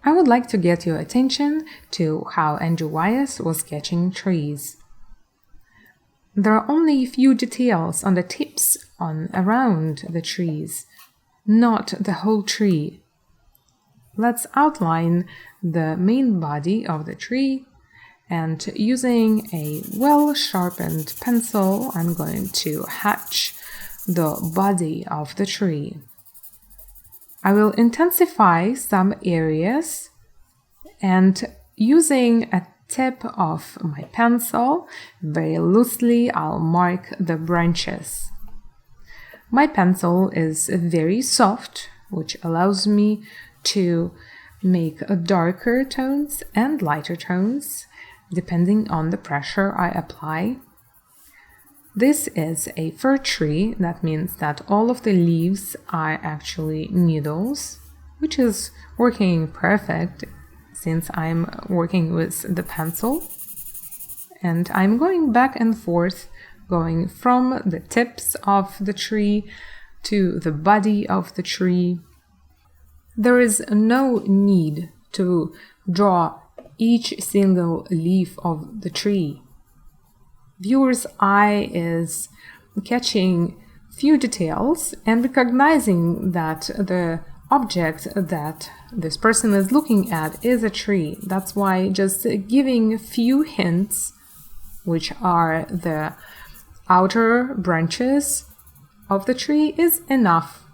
I would like to get your attention to how Andrew Wyeth was sketching trees. There are only a few details on the tips around the trees, not the whole tree. Let's outline the main body of the tree, and using a well-sharpened pencil, I'm going to hatch the body of the tree. I will intensify some areas, and using a tip of my pencil, very loosely, I'll mark the branches. My pencil is very soft, which allows me to make darker tones and lighter tones, depending on the pressure I apply. This is a fir tree. That means that all of the leaves are actually needles, which is working perfect since I'm working with the pencil. And I'm going back and forth, going from the tips of the tree to the body of the tree. There is no need to draw each single leaf of the tree. Viewer's eye is catching few details and recognizing that the object that this person is looking at is a tree. That's why just giving a few hints, which are the outer branches of the tree, is enough.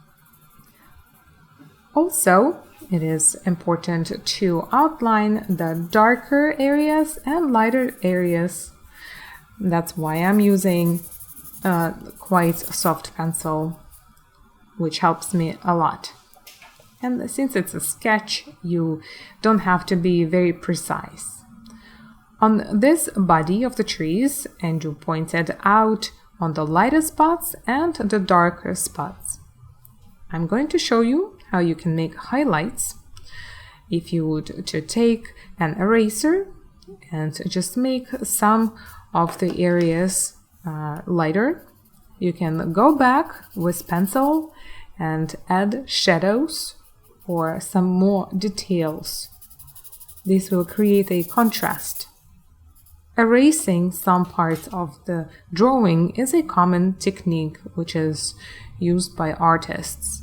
Also, it is important to outline the darker areas and lighter areas. That's why I'm using a quite soft pencil, which helps me a lot. And since it's a sketch, you don't have to be very precise. On this body of the trees, Andrew pointed out on the lighter spots and the darker spots. I'm going to show you how you can make highlights. If you would to take an eraser and just make some of the areas lighter, you can go back with pencil and add shadows or some more details. This will create a contrast. Erasing some parts of the drawing is a common technique which is used by artists.